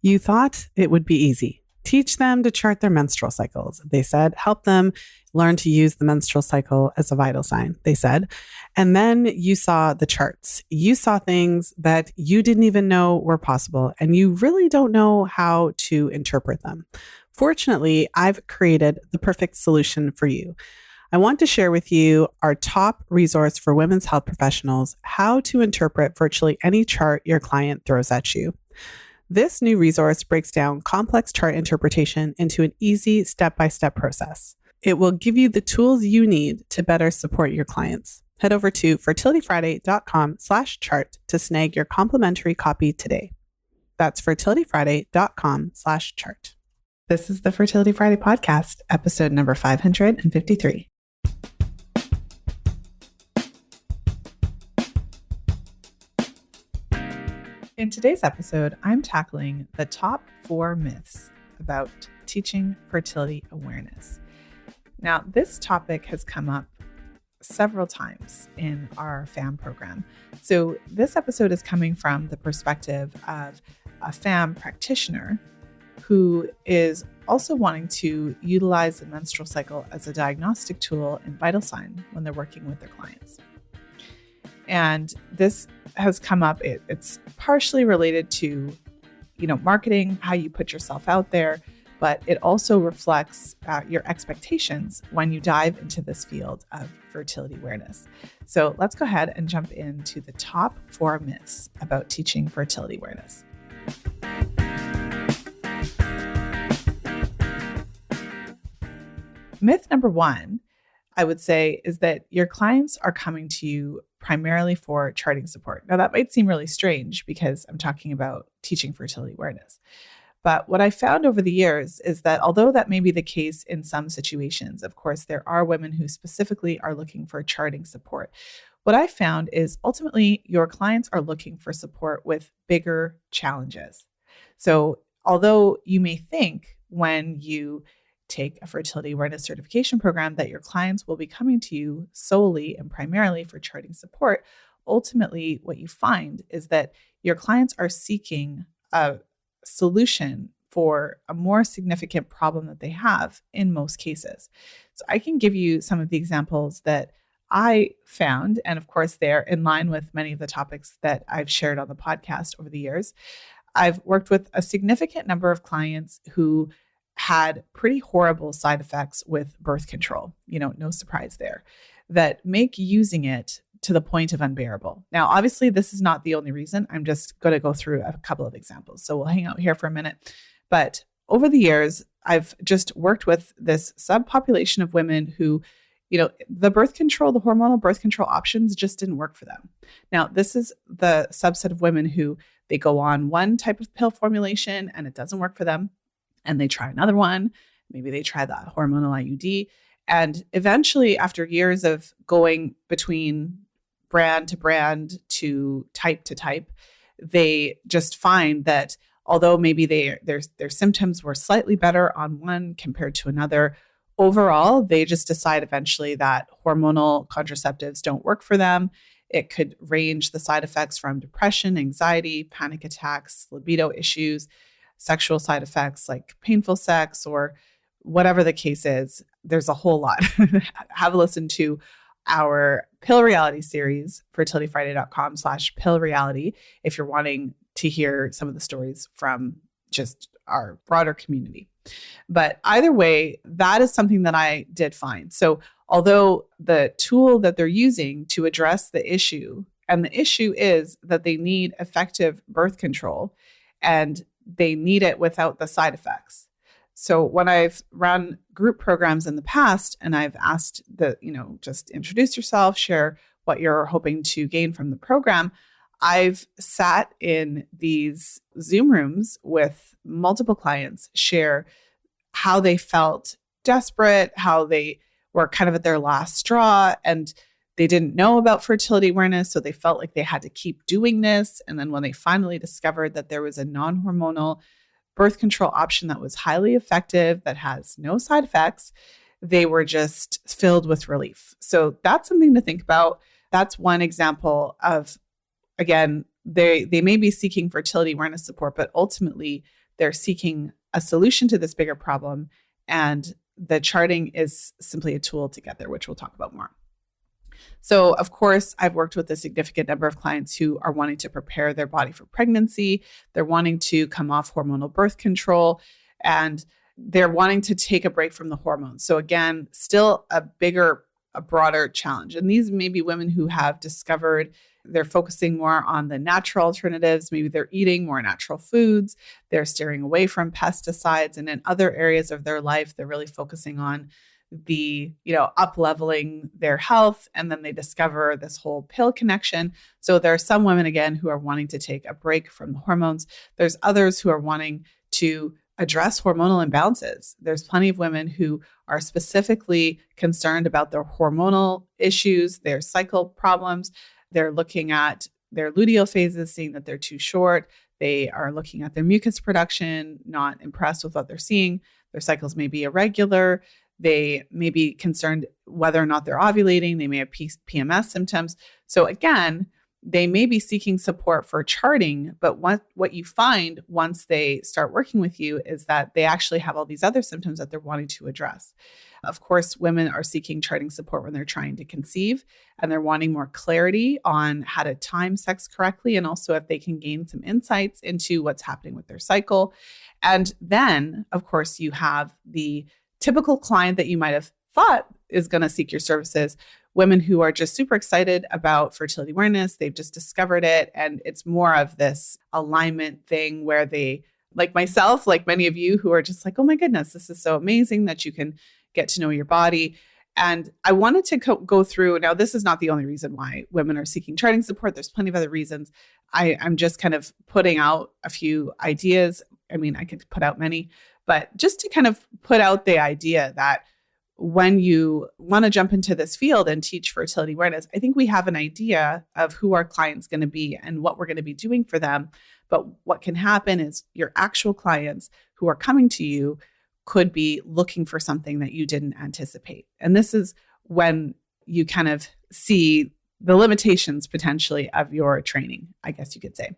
You thought it would be easy. Teach them to chart their menstrual cycles, they said. Help them learn to use the menstrual cycle as a vital sign, they said. And then you saw the charts. You saw things that you didn't even know were possible, and you really don't know how to interpret them. Fortunately, I've created the perfect solution for you. I want to share with you our top resource for women's health professionals, how to interpret virtually any chart your client throws at you. This new resource breaks down complex chart interpretation into an easy step-by-step process. It will give you the tools you need to better support your clients. Head over to fertilityfriday.com/chart to snag your complimentary copy today. That's fertilityfriday.com/chart. This is the Fertility Friday podcast, episode number 553. In today's episode, I'm tackling the top 4 myths about teaching fertility awareness. Now, this topic has come up several times in our FAM program. So this episode is coming from the perspective of a FAM practitioner who is also wanting to utilize the menstrual cycle as a diagnostic tool and vital sign when they're working with their clients. And this has come up, it's partially related to, marketing, how you put yourself out there, but it also reflects your expectations when you dive into this field of fertility awareness. So let's go ahead and jump into the top 4 myths about teaching fertility awareness. Myth number 1, I would say, is that your clients are coming to you primarily for charting support. Now, that might seem really strange because I'm talking about teaching fertility awareness. But what I found over the years is that although that may be the case in some situations, of course, there are women who specifically are looking for charting support. What I found is ultimately your clients are looking for support with bigger challenges. So although you may think when you take a fertility awareness certification program that your clients will be coming to you solely and primarily for charting support, ultimately what you find is that your clients are seeking a solution for a more significant problem that they have in most cases. So I can give you some of the examples that I found, and of course they're in line with many of the topics that I've shared on the podcast over the years. I've worked with a significant number of clients who had pretty horrible side effects with birth control, no surprise there, that make using it to the point of unbearable. Now, obviously, this is not the only reason. I'm just going to go through a couple of examples. So we'll hang out here for a minute. But over the years, I've just worked with this subpopulation of women who, the birth control, the hormonal birth control options just didn't work for them. Now, this is the subset of women who they go on one type of pill formulation and it doesn't work for them. And they try another one. Maybe they try the hormonal IUD. And eventually, after years of going between brand to brand to type, they just find that although maybe their symptoms were slightly better on one compared to another, overall, they just decide eventually that hormonal contraceptives don't work for them. It could range the side effects from depression, anxiety, panic attacks, libido issues, sexual side effects like painful sex, or whatever the case is. There's a whole lot. Have a listen to our Pill Reality series, fertilityfriday.com/pill reality, if you're wanting to hear some of the stories from just our broader community. But either way, that is something that I did find. So although the tool that they're using to address the issue, and the issue is that they need effective birth control, and they need it without the side effects. So when I've run group programs in the past and I've asked just introduce yourself, share what you're hoping to gain from the program, I've sat in these Zoom rooms with multiple clients, share how they felt desperate, how they were kind of at their last straw, and they didn't know about fertility awareness, so they felt like they had to keep doing this. And then when they finally discovered that there was a non-hormonal birth control option that was highly effective, that has no side effects, they were just filled with relief. So that's something to think about. That's one example of, again, they may be seeking fertility awareness support, but ultimately They're seeking a solution to this bigger problem. And the charting is simply a tool to get there, which we'll talk about more. So, of course, I've worked with a significant number of clients who are wanting to prepare their body for pregnancy. They're wanting to come off hormonal birth control, and they're wanting to take a break from the hormones. So again, still a broader challenge. And these may be women who have discovered they're focusing more on the natural alternatives. Maybe they're eating more natural foods. They're steering away from pesticides. And in other areas of their life, they're really focusing on the, up-leveling their health. And then they discover this whole pill connection. So there are some women, again, who are wanting to take a break from the hormones. There's others who are wanting to address hormonal imbalances. There's plenty of women who are specifically concerned about their hormonal issues, their cycle problems. They're looking at their luteal phases, seeing that they're too short. They are looking at their mucus production, not impressed with what they're seeing. Their cycles may be irregular. They may be concerned whether or not they're ovulating. They may have PMS symptoms. So again, they may be seeking support for charting, but what you find once they start working with you is that they actually have all these other symptoms that they're wanting to address. Of course, women are seeking charting support when they're trying to conceive, and they're wanting more clarity on how to time sex correctly, and also if they can gain some insights into what's happening with their cycle. And then, of course, you have the typical client that you might have thought is going to seek your services, women who are just super excited about fertility awareness. They've just discovered it. And it's more of this alignment thing where they, like myself, like many of you who are just like, oh my goodness, this is so amazing that you can get to know your body. And I wanted to go through, now this is not the only reason why women are seeking charting support. There's plenty of other reasons. I'm just kind of putting out a few ideas. I mean, I could put out many, but just to kind of put out the idea that when you want to jump into this field and teach fertility awareness, I think we have an idea of who our client's going to be and what we're going to be doing for them. But what can happen is your actual clients who are coming to you could be looking for something that you didn't anticipate. And this is when you kind of see the limitations potentially of your training, I guess you could say.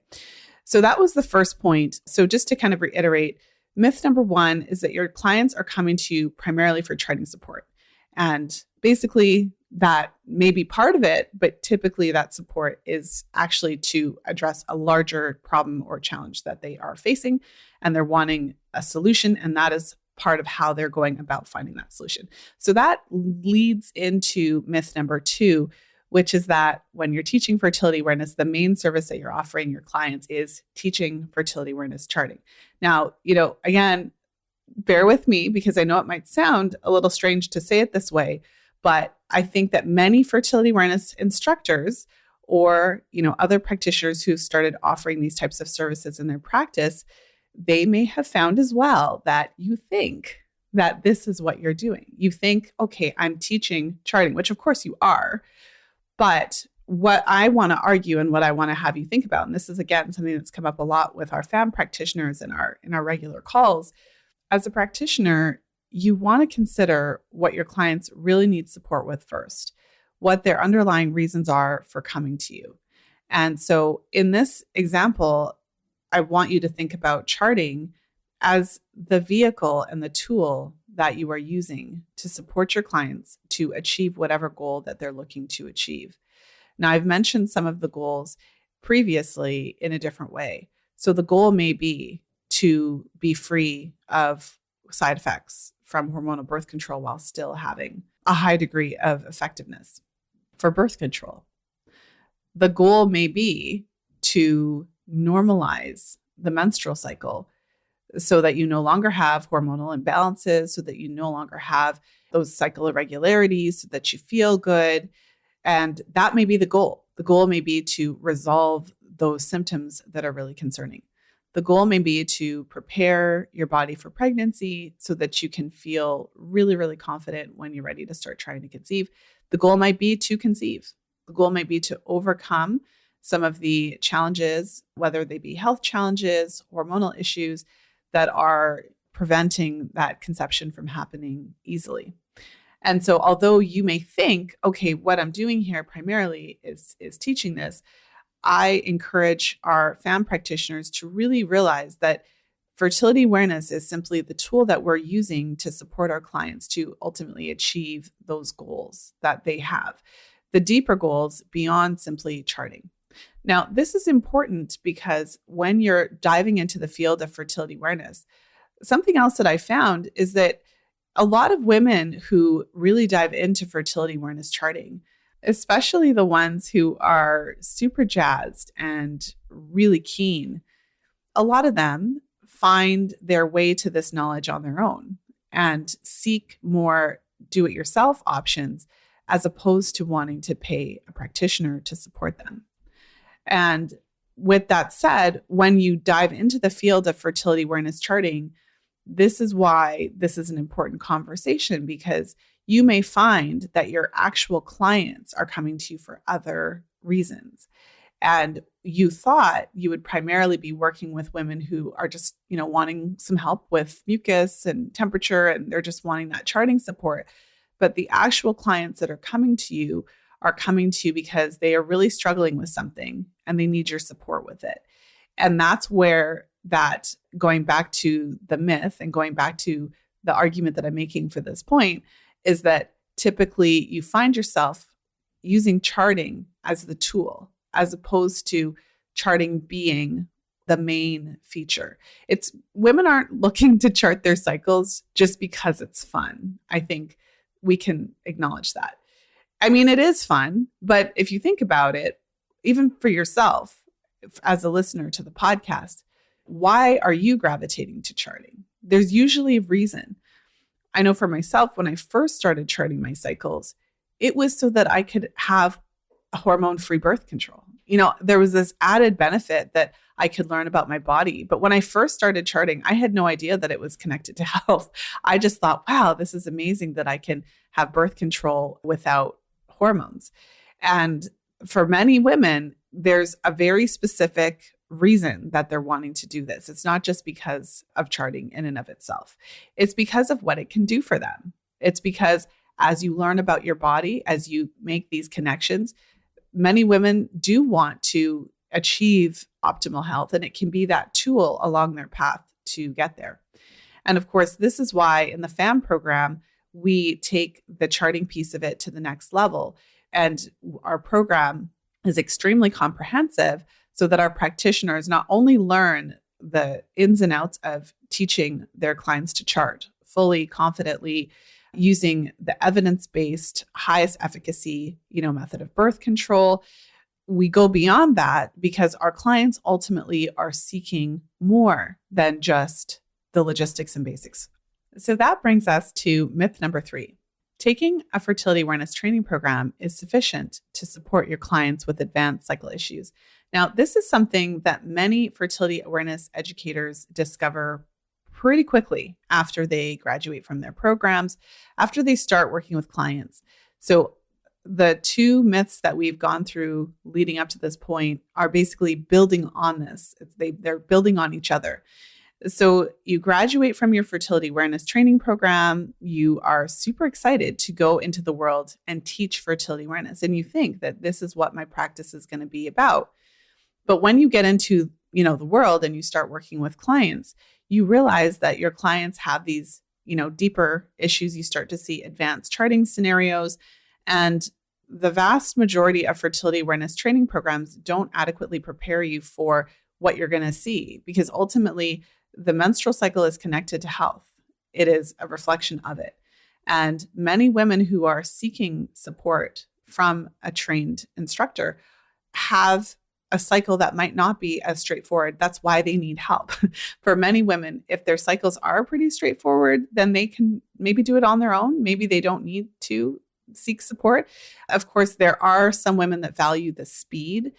So that was the first point. So just to kind of reiterate, myth number one is that your clients are coming to you primarily for charting support. And basically that may be part of it, but typically that support is actually to address a larger problem or challenge that they are facing, and they're wanting a solution, and that is part of how they're going about finding that solution. So that leads into myth number two, which is that when you're teaching fertility awareness, the main service that you're offering your clients is teaching fertility awareness charting. Now, again, bear with me because I know it might sound a little strange to say it this way, but I think that many fertility awareness instructors or, other practitioners who've started offering these types of services in their practice, they may have found as well that you think that this is what you're doing. You think, okay, I'm teaching charting, which of course you are. But what I want to argue and what I want to have you think about, and this is again something that's come up a lot with our FAM practitioners in our regular calls, as a practitioner, you want to consider what your clients really need support with first, what their underlying reasons are for coming to you. And so in this example, I want you to think about charting as the vehicle and the tool that you are using to support your clients to achieve whatever goal that they're looking to achieve. Now, I've mentioned some of the goals previously in a different way. So the goal may be to be free of side effects from hormonal birth control while still having a high degree of effectiveness for birth control. The goal may be to normalize the menstrual cycle so that you no longer have hormonal imbalances, so that you no longer have those cycle irregularities, so that you feel good. And that may be the goal. The goal may be to resolve those symptoms that are really concerning. The goal may be to prepare your body for pregnancy so that you can feel really, really confident when you're ready to start trying to conceive. The goal might be to conceive. The goal might be to overcome some of the challenges, whether they be health challenges, hormonal issues that are preventing that conception from happening easily. And so although you may think, okay, what I'm doing here primarily is teaching this, I encourage our FAM practitioners to really realize that Fertility awareness is simply the tool that we're using to support our clients to ultimately achieve those goals that they have, the deeper goals beyond simply charting. Now, this is important because when you're diving into the field of fertility awareness, something else that I found is that a lot of women who really dive into fertility awareness charting, especially the ones who are super jazzed and really keen, a lot of them find their way to this knowledge on their own and seek more do-it-yourself options as opposed to wanting to pay a practitioner to support them. And with that said, when you dive into the field of fertility awareness charting, this is why this is an important conversation, because you may find that your actual clients are coming to you for other reasons. And you thought you would primarily be working with women who are just, wanting some help with mucus and temperature, and they're just wanting that charting support. But the actual clients that are coming to you because they are really struggling with something and they need your support with it. And that's where that, going back to the myth and going back to the argument that I'm making for this point, is that typically you find yourself using charting as the tool, as opposed to charting being the main feature. Women aren't looking to chart their cycles just because it's fun. I think we can acknowledge that. I mean, it is fun, but if you think about it, even for yourself, as a listener to the podcast, why are you gravitating to charting? There's usually a reason. I know for myself, when I first started charting my cycles, it was so that I could have a hormone-free birth control. There was this added benefit that I could learn about my body. But when I first started charting, I had no idea that it was connected to health. I just thought, wow, this is amazing that I can have birth control without hormones. And for many women, there's a very specific reason that they're wanting to do this. It's not just because of charting in and of itself. It's because of what it can do for them. It's because as you learn about your body, as you make these connections, many women do want to achieve optimal health, and it can be that tool along their path to get there. And of course, this is why in the FAM program, we take the charting piece of it to the next level. And our program is extremely comprehensive so that our practitioners not only learn the ins and outs of teaching their clients to chart fully, confidently, using the evidence-based, highest efficacy, method of birth control. We go beyond that because our clients ultimately are seeking more than just the logistics and basics. So that brings us to myth number 3. Taking a fertility awareness training program is sufficient to support your clients with advanced cycle issues. Now, this is something that many fertility awareness educators discover pretty quickly after they graduate from their programs, after they start working with clients. So the two myths that we've gone through leading up to this point are basically building on this. They're building on each other. So you graduate from your fertility awareness training program, you are super excited to go into the world and teach fertility awareness. And you think that this is what my practice is going to be about. But when you get into, the world and you start working with clients, you realize that your clients have these, deeper issues. You start to see advanced charting scenarios, and the vast majority of fertility awareness training programs don't adequately prepare you for what you're going to see, because ultimately the menstrual cycle is connected to health. It is a reflection of it. And many women who are seeking support from a trained instructor have a cycle that might not be as straightforward. That's why they need help. For many women, if their cycles are pretty straightforward, then they can maybe do it on their own. Maybe they don't need to seek support. Of course, there are some women that value the speed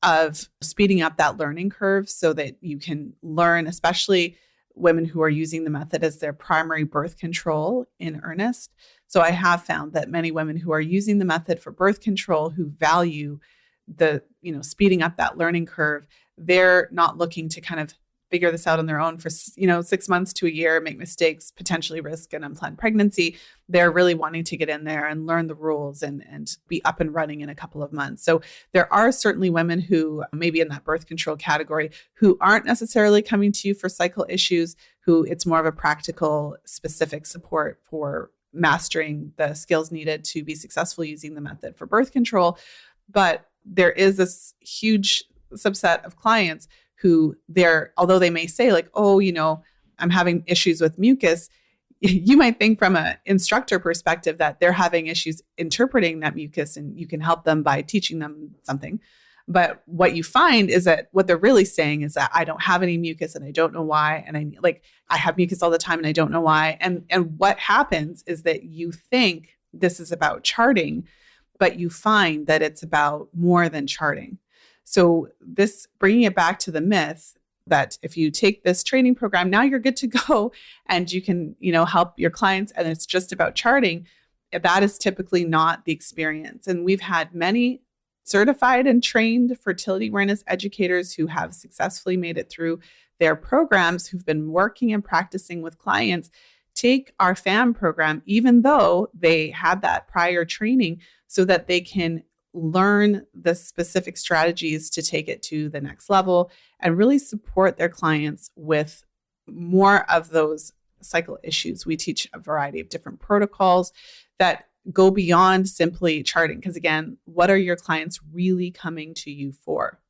of speeding up that learning curve so that you can learn, especially women who are using the method as their primary birth control in earnest. So I have found that many women who are using the method for birth control, who value the, speeding up that learning curve, they're not looking to kind of figure this out on their own for, 6 months to a year, make mistakes, potentially risk an unplanned pregnancy. They're really wanting to get in there and learn the rules and be up and running in a couple of months. So there are certainly women who maybe in that birth control category who aren't necessarily coming to you for cycle issues, who it's more of a practical, specific support for mastering the skills needed to be successful using the method for birth control. But there is this huge subset of clients who although they may say like, oh, I'm having issues with mucus, you might think from an instructor perspective that they're having issues interpreting that mucus and you can help them by teaching them something. But what you find is that what they're really saying is that I don't have any mucus and I don't know why. And I have mucus all the time and I don't know why. And what happens is that you think this is about charting, but you find that it's about more than charting. So this bringing it back to the myth that if you take this training program, now you're good to go and you can, help your clients and it's just about charting. That is typically not the experience. And we've had many certified and trained fertility awareness educators who have successfully made it through their programs, who've been working and practicing with clients, take our FAM program, even though they had that prior training, so that they can learn the specific strategies to take it to the next level and really support their clients with more of those cycle issues. We teach a variety of different protocols that go beyond simply charting. Because again, what are your clients really coming to you for?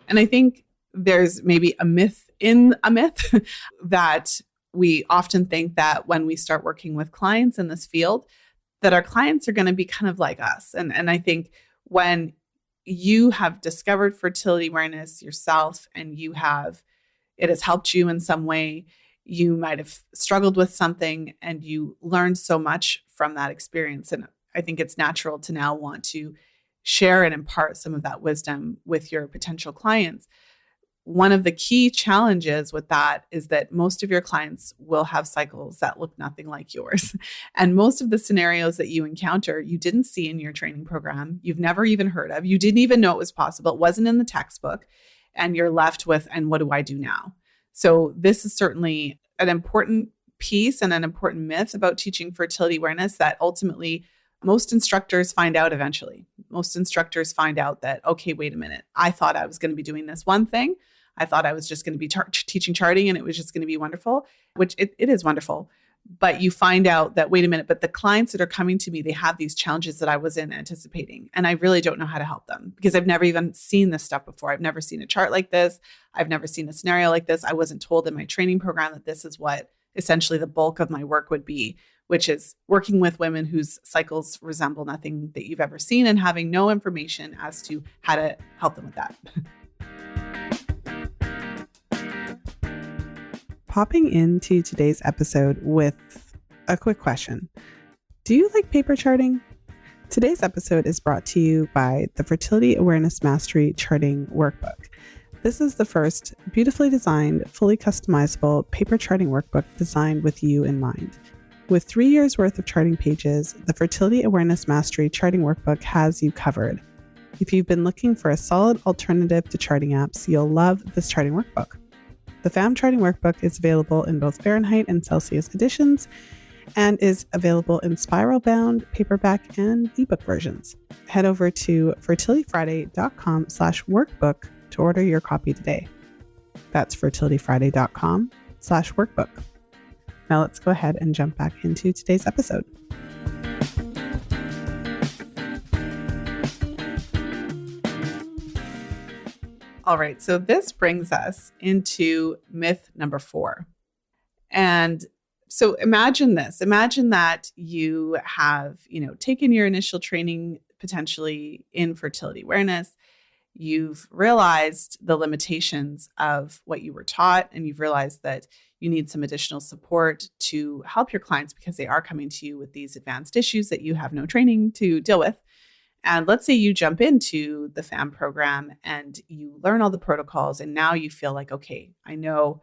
And I think there's maybe a myth in a myth that we often think that when we start working with clients in this field, that our clients are going to be kind of like us. And I think when you have discovered fertility awareness yourself and it has helped you in some way, you might have struggled with something and you learned so much from that experience. And I think it's natural to now want to share and impart some of that wisdom with your potential clients. One of the key challenges with that is that most of your clients will have cycles that look nothing like yours. And most of the scenarios that you encounter, you didn't see in your training program. You've never even heard of. You didn't even know it was possible. It wasn't in the textbook. And you're left with, and what do I do now? So this is certainly an important piece and an important myth about teaching fertility awareness that ultimately most instructors find out eventually. Most instructors find out that, okay, wait a minute. I thought I was going to be doing this one thing. I thought I was just going to be teaching charting and it was just going to be wonderful, which it is wonderful. But you find out that, wait a minute, but the clients that are coming to me, they have these challenges that I wasn't anticipating. And I really don't know how to help them because I've never even seen this stuff before. I've never seen a chart like this. I've never seen a scenario like this. I wasn't told in my training program that this is what essentially the bulk of my work would be, which is working with women whose cycles resemble nothing that you've ever seen and having no information as to how to help them with that. Popping into today's episode with a quick question. Do you like paper charting? Today's episode is brought to you by the Fertility Awareness Mastery Charting Workbook. This is the first beautifully designed, fully customizable paper charting workbook designed with you in mind. With 3 years worth of charting pages, the Fertility Awareness Mastery Charting Workbook has you covered. If you've been looking for a solid alternative to charting apps, you'll love this charting workbook. The FAM Charting Workbook is available in both Fahrenheit and Celsius editions and is available in spiral-bound, paperback, and ebook versions. Head over to fertilityfriday.com/workbook to order your copy today. That's fertilityfriday.com/workbook. Now let's go ahead and jump back into today's episode. All right, so this brings us into myth number 4. And so imagine this. Imagine that you have, taken your initial training potentially in fertility awareness. You've realized the limitations of what you were taught, and you've realized that you need some additional support to help your clients because they are coming to you with these advanced issues that you have no training to deal with. And let's say you jump into the FAM program and you learn all the protocols, and now you feel like, okay, I know,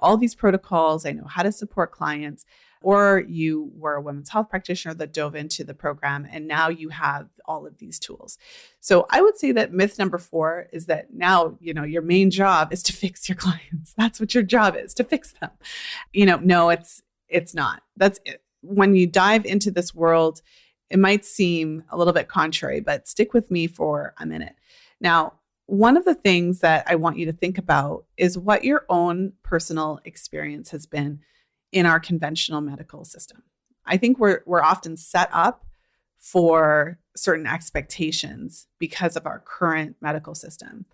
all these protocols, I know how to support clients, or you were a women's health practitioner that dove into the program and now you have all of these tools. So I would say that myth number 4 is that now, your main job is to fix your clients. That's what your job is, to fix them. No, it's not. That's it. When you dive into this world, it might seem a little bit contrary, but stick with me for a minute. Now, one of the things that I want you to think about is what your own personal experience has been in our conventional medical system. I think we're often set up for certain expectations because of our current medical system.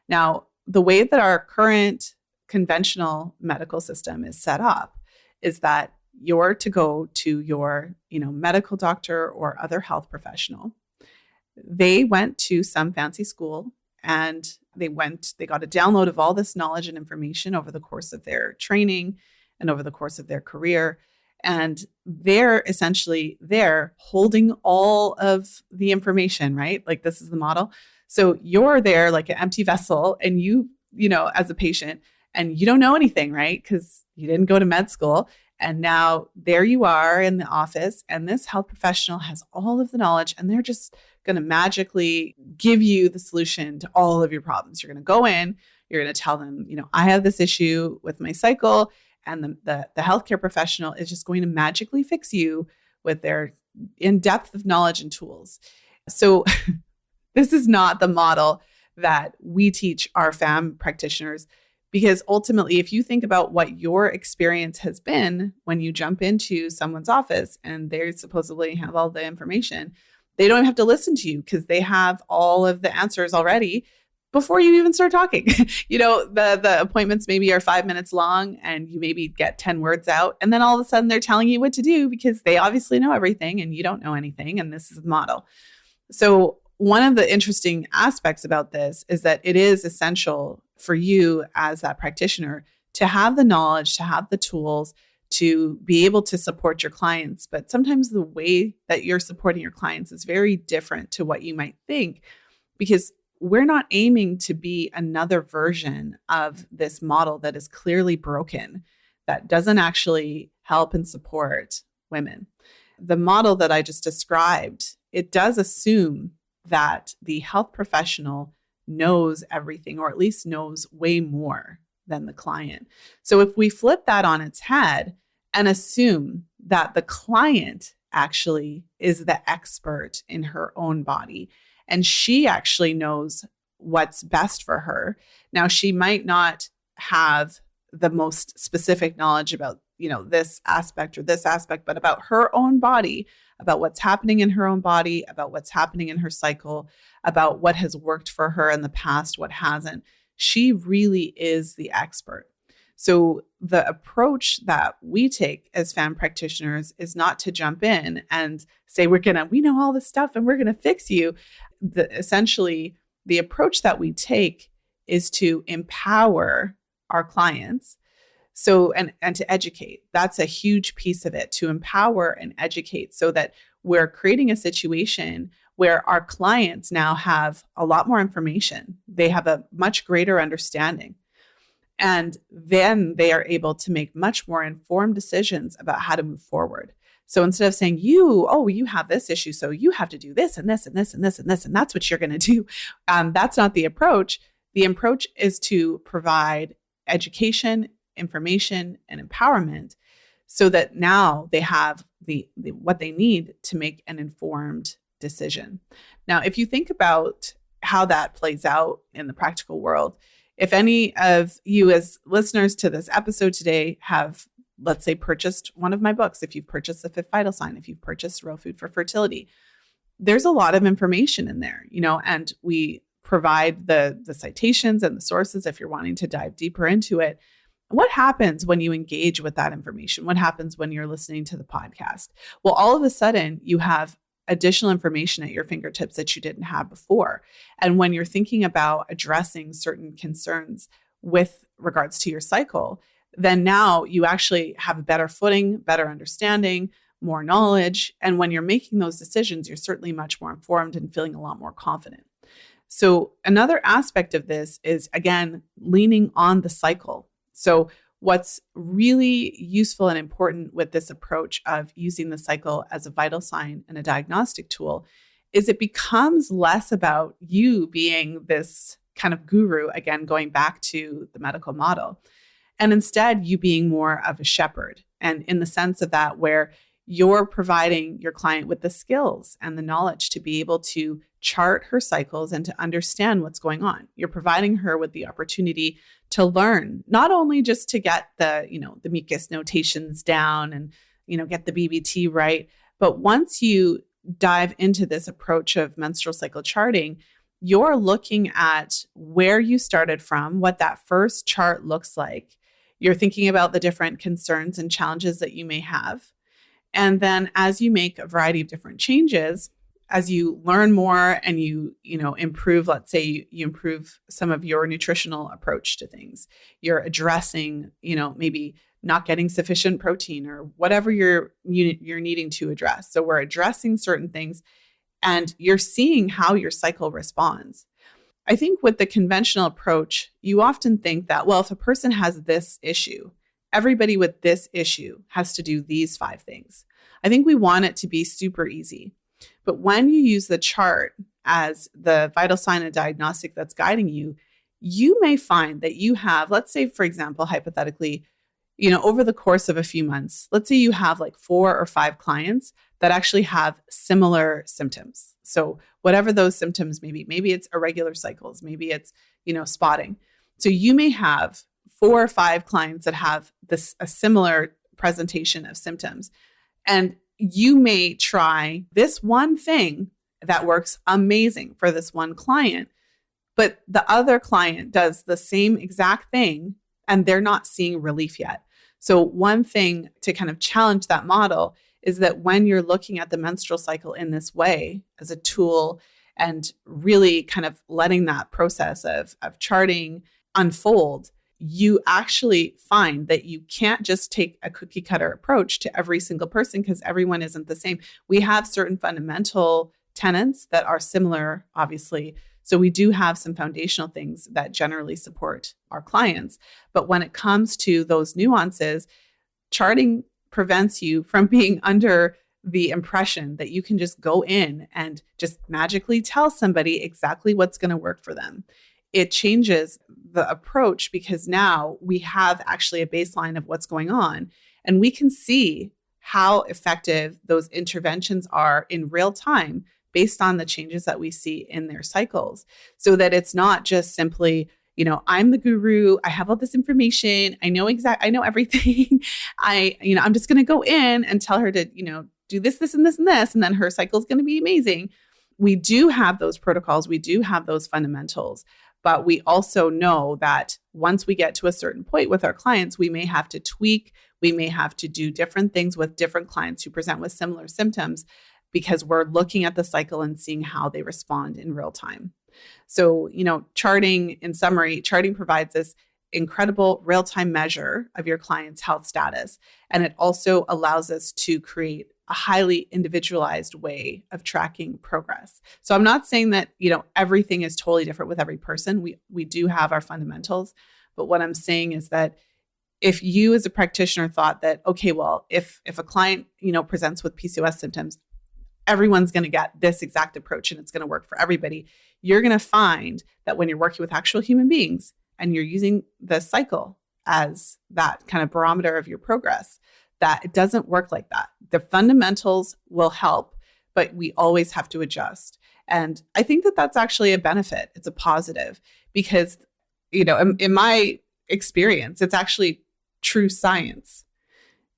Now, the way that our current conventional medical system is set up is that you're to go to your, medical doctor or other health professional. They went to some fancy school and they got a download of all this knowledge and information over the course of their training and over the course of their career. And they're essentially there holding all of the information, right? Like this is the model. So you're there like an empty vessel and you as a patient, and you don't know anything, right? Because you didn't go to med school. And now there you are in the office and this health professional has all of the knowledge and they're just going to magically give you the solution to all of your problems. You're going to go in, you're going to tell them, I have this issue with my cycle, and the healthcare professional is just going to magically fix you with their in-depth of knowledge and tools. So this is not the model that we teach our FAM practitioners. Because ultimately, if you think about what your experience has been when you jump into someone's office and they supposedly have all the information, they don't have to listen to you because they have all of the answers already before you even start talking. The appointments maybe are 5 minutes long and you maybe get 10 words out. And then all of a sudden they're telling you what to do because they obviously know everything and you don't know anything. And this is the model. So one of the interesting aspects about this is that it is essential for you as that practitioner to have the knowledge, to have the tools, to be able to support your clients. But sometimes the way that you're supporting your clients is very different to what you might think, because we're not aiming to be another version of this model that is clearly broken, that doesn't actually help and support women. The model that I just described, it does assume that the health professional knows everything, or at least knows way more than the client. So if we flip that on its head and assume that the client actually is the expert in her own body and she actually knows what's best for her. Now, she might not have the most specific knowledge about, this aspect or this aspect, but about her own body, about what's happening in her own body, about what's happening in her cycle, about what has worked for her in the past, what hasn't. She really is the expert. So the approach that we take as FAM practitioners is not to jump in and say, we know all this stuff and we're going to fix you. Essentially, the approach that we take is to empower our clients. So, and to educate. That's a huge piece of it, to empower and educate so that we're creating a situation where our clients now have a lot more information. They have a much greater understanding. And then they are able to make much more informed decisions about how to move forward. So instead of saying, you have this issue, so you have to do this and this and this and this and this, and that's what you're going to do. That's not the approach. The approach is to provide education, information, and empowerment so that now they have the what they need to make an informed decision. Now, if you think about how that plays out in the practical world, if any of you as listeners to this episode today have, let's say, purchased one of my books, if you've purchased The Fifth Vital Sign, if you've purchased Real Food for Fertility, there's a lot of information in there, and we provide the citations and the sources if you're wanting to dive deeper into it. What happens when you engage with that information? What happens when you're listening to the podcast? Well, all of a sudden you have additional information at your fingertips that you didn't have before. And when you're thinking about addressing certain concerns with regards to your cycle, then now you actually have a better footing, better understanding, more knowledge. And when you're making those decisions, you're certainly much more informed and feeling a lot more confident. So another aspect of this is, again, leaning on the cycle. So What's really useful and important with this approach of using the cycle as a vital sign and a diagnostic tool is it becomes less about you being this kind of guru, again, going back to the medical model, and instead you being more of a shepherd. And in the sense of that, where you're providing your client with the skills and the knowledge to be able to chart her cycles and to understand what's going on. You're providing her with the opportunity to learn, not only just to get the mucus notations down and, get the BBT right, but once you dive into this approach of menstrual cycle charting, you're looking at where you started from, what that first chart looks like. You're thinking about the different concerns and challenges that you may have. And then as you make a variety of different changes, as you learn more and you improve, let's say you improve some of your nutritional approach to things, you're addressing, maybe not getting sufficient protein or whatever you're needing to address. So we're addressing certain things and you're seeing how your cycle responds. I think with the conventional approach, you often think that, well, if a person has this issue, everybody with this issue has to do these 5 things. I think we want it to be super easy. But when you use the chart as the vital sign and diagnostic that's guiding you, you may find that you have, let's say, for example, hypothetically, over the course of a few months, let's say you have like 4 or 5 clients that actually have similar symptoms. So whatever those symptoms may be, maybe it's irregular cycles, maybe it's, spotting. So you may have 4 or 5 clients that have a similar presentation of symptoms. And you may try this one thing that works amazing for this one client, but the other client does the same exact thing and they're not seeing relief yet. So one thing to kind of challenge that model is that when you're looking at the menstrual cycle in this way as a tool and really kind of letting that process of charting unfold, you actually find that you can't just take a cookie cutter approach to every single person because everyone isn't the same. We have certain fundamental tenets that are similar, obviously. So we do have some foundational things that generally support our clients. But when it comes to those nuances, charting prevents you from being under the impression that you can just go in and just magically tell somebody exactly what's going to work for them. It changes the approach because now we have actually a baseline of what's going on and we can see how effective those interventions are in real time based on the changes that we see in their cycles, so that it's not just simply, I'm the guru, I have all this information, I know everything. I'm just going to go in and tell her to, do this, this, and this, and this, and then her cycle is going to be amazing. We do have those protocols, we do have those fundamentals, but we also know that once we get to a certain point with our clients, we may have to tweak, we may have to do different things with different clients who present with similar symptoms because we're looking at the cycle and seeing how they respond in real time. So, charting, in summary, charting provides this incredible real-time measure of your client's health status. And it also allows us to create a highly individualized way of tracking progress. So I'm not saying that, everything is totally different with every person. We do have our fundamentals. But what I'm saying is that if you as a practitioner thought that, okay, well, if a client, presents with PCOS symptoms, everyone's going to get this exact approach and it's going to work for everybody, you're going to find that when you're working with actual human beings and you're using the cycle as that kind of barometer of your progress, that it doesn't work like that. The fundamentals will help, but we always have to adjust. And I think that that's actually a benefit. It's a positive because, in my experience, it's actually true science.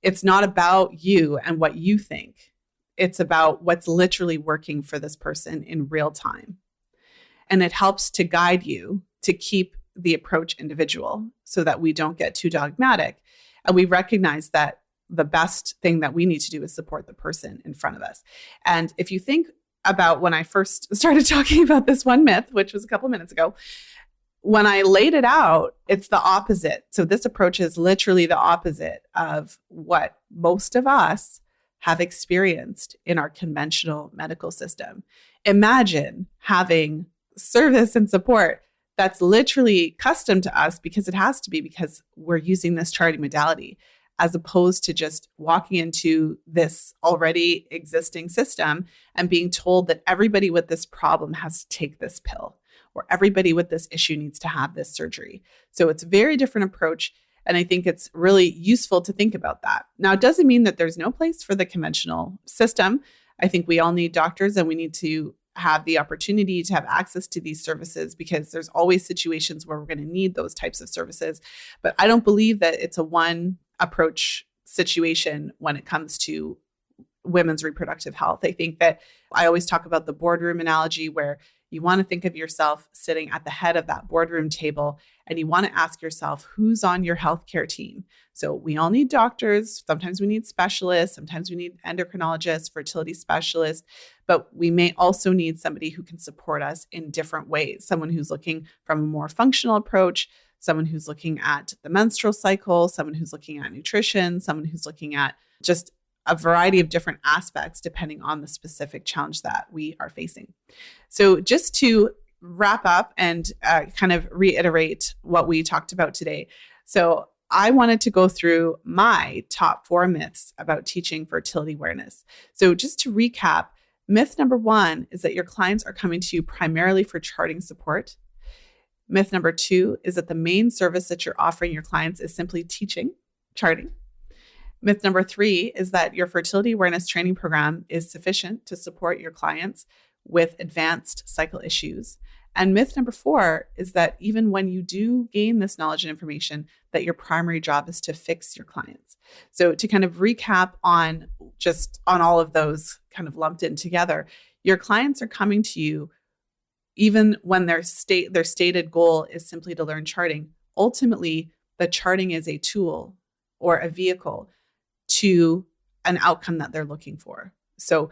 It's not about you and what you think. It's about what's literally working for this person in real time. And it helps to guide you to keep the approach individual so that we don't get too dogmatic. And we recognize that the best thing that we need to do is support the person in front of us. And if you think about when I first started talking about this one myth, which was a couple minutes ago, when I laid it out, it's the opposite. So this approach is literally the opposite of what most of us have experienced in our conventional medical system. Imagine having service and support that's literally custom to us because it has to be, because we're using this charting modality, as opposed to just walking into this already existing system and being told that everybody with this problem has to take this pill, or everybody with this issue needs to have this surgery. So it's a very different approach. And I think it's really useful to think about that. Now, it doesn't mean that there's no place for the conventional system. I think we all need doctors, and we need to have the opportunity to have access to these services, because there's always situations where we're going to need those types of services. But I don't believe that it's a one approach situation when it comes to women's reproductive health. I think that I always talk about the boardroom analogy, where you want to think of yourself sitting at the head of that boardroom table, and you want to ask yourself, who's on your healthcare team? So we all need doctors. Sometimes we need specialists. Sometimes we need endocrinologists, fertility specialists, but we may also need somebody who can support us in different ways. Someone who's looking from a more functional approach, someone who's looking at the menstrual cycle, someone who's looking at nutrition, someone who's looking at just a variety of different aspects depending on the specific challenge that we are facing. So just to wrap up and kind of reiterate what we talked about today. So I wanted to go through my top 4 myths about teaching fertility awareness. So just to recap, myth number 1 is that your clients are coming to you primarily for charting support. Myth number 2 is that the main service that you're offering your clients is simply teaching charting. Myth number 3 is that your fertility awareness training program is sufficient to support your clients with advanced cycle issues. And myth number 4 is that even when you do gain this knowledge and information, that your primary job is to fix your clients. So to kind of recap on all of those kind of lumped in together, your clients are coming to you even when their stated goal is simply to learn charting. Ultimately, the charting is a tool or a vehicle to an outcome that they're looking for. So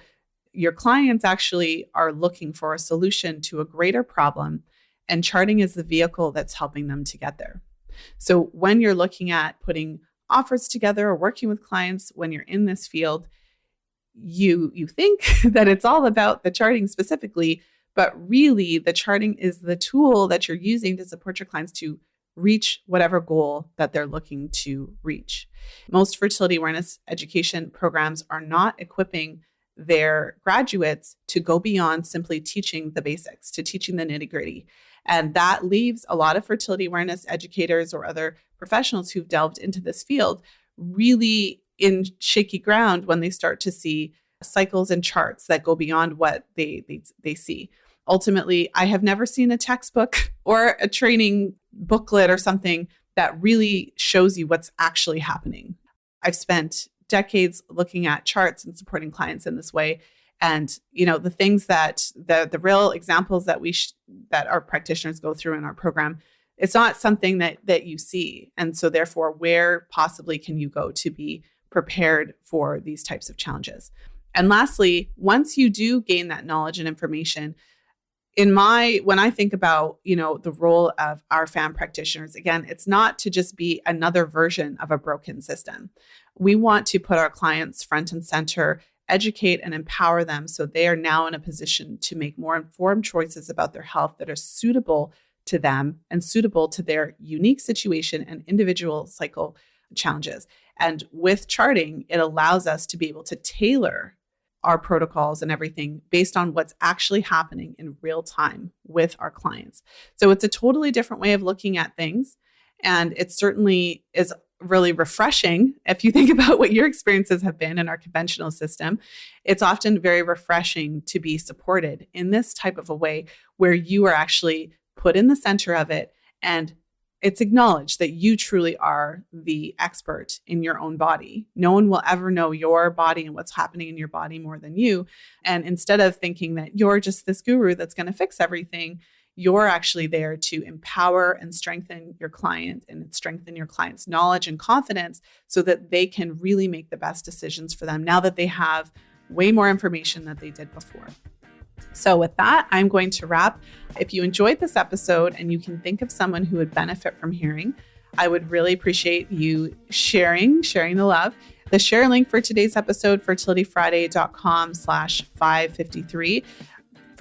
your clients actually are looking for a solution to a greater problem, and charting is the vehicle that's helping them to get there. So when you're looking at putting offers together or working with clients, when you're in this field, you think that it's all about the charting specifically, but really the charting is the tool that you're using to support your clients to reach whatever goal that they're looking to reach. Most fertility awareness education programs are not equipping their graduates to go beyond simply teaching the basics, to teaching the nitty-gritty. And that leaves a lot of fertility awareness educators or other professionals who've delved into this field really in shaky ground when they start to see cycles and charts that go beyond what they see. Ultimately, I have never seen a textbook or a training booklet or something that really shows you what's actually happening. I've spent decades looking at charts and supporting clients in this way. And, the things that the real examples that that our practitioners go through in our program, it's not something that you see. And so therefore, where possibly can you go to be prepared for these types of challenges? And lastly, once you do gain that knowledge and information, when I think about, the role of our FAM practitioners, again, it's not to just be another version of a broken system. We want to put our clients front and center, educate and empower them so they are now in a position to make more informed choices about their health that are suitable to them and suitable to their unique situation and individual cycle challenges. And with charting, it allows us to be able to tailor our protocols and everything based on what's actually happening in real time with our clients. So it's a totally different way of looking at things. And it certainly is really refreshing. If you think about what your experiences have been in our conventional system, it's often very refreshing to be supported in this type of a way where you are actually put in the center of it, and it's acknowledged that you truly are the expert in your own body. No one will ever know your body and what's happening in your body more than you. And instead of thinking that you're just this guru that's going to fix everything, you're actually there to empower and strengthen your client and strengthen your client's knowledge and confidence so that they can really make the best decisions for them now that they have way more information than they did before. So with that, I'm going to wrap. If you enjoyed this episode and you can think of someone who would benefit from hearing, I would really appreciate you sharing the love. The share link for today's episode, fertilityfriday.com/553.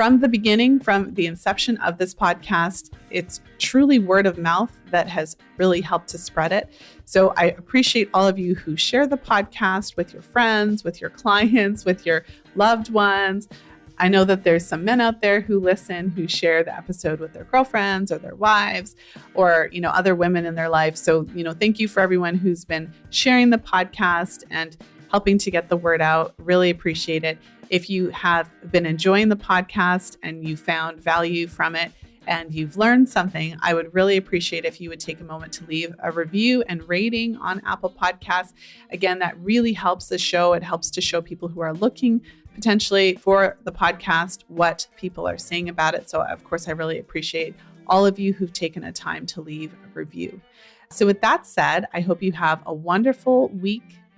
From the beginning, from the inception of this podcast, it's truly word of mouth that has really helped to spread it. So I appreciate all of you who share the podcast with your friends, with your clients, with your loved ones. I know that there's some men out there who listen, who share the episode with their girlfriends or their wives or, other women in their life. So, thank you for everyone who's been sharing the podcast and helping to get the word out. Really appreciate it. If you have been enjoying the podcast and you found value from it and you've learned something, I would really appreciate if you would take a moment to leave a review and rating on Apple Podcasts. Again, that really helps the show. It helps to show people who are looking potentially for the podcast what people are saying about it. So, of course, I really appreciate all of you who've taken a time to leave a review. So with that said, I hope you have a wonderful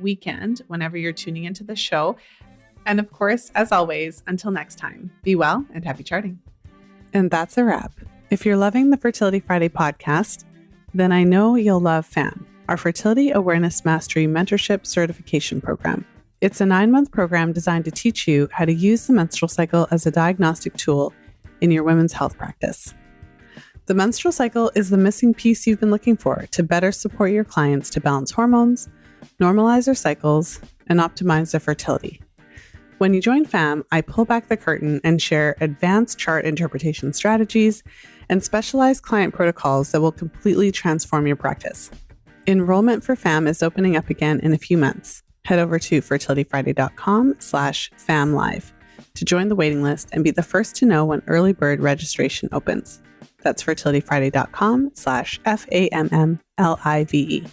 weekend whenever you're tuning into the show. And of course, as always, until next time, be well and happy charting. And that's a wrap. If you're loving the Fertility Friday podcast, then I know you'll love FAM, our Fertility Awareness Mastery Mentorship Certification Program. It's a 9-month program designed to teach you how to use the menstrual cycle as a diagnostic tool in your women's health practice. The menstrual cycle is the missing piece you've been looking for to better support your clients to balance hormones, normalize their cycles, and optimize their fertility. When you join FAM, I pull back the curtain and share advanced chart interpretation strategies and specialized client protocols that will completely transform your practice. Enrollment for FAM is opening up again in a few months. Head over to fertilityfriday.com/FAMlive to join the waiting list and be the first to know when early bird registration opens. That's fertilityfriday.com/FAMMLIVE.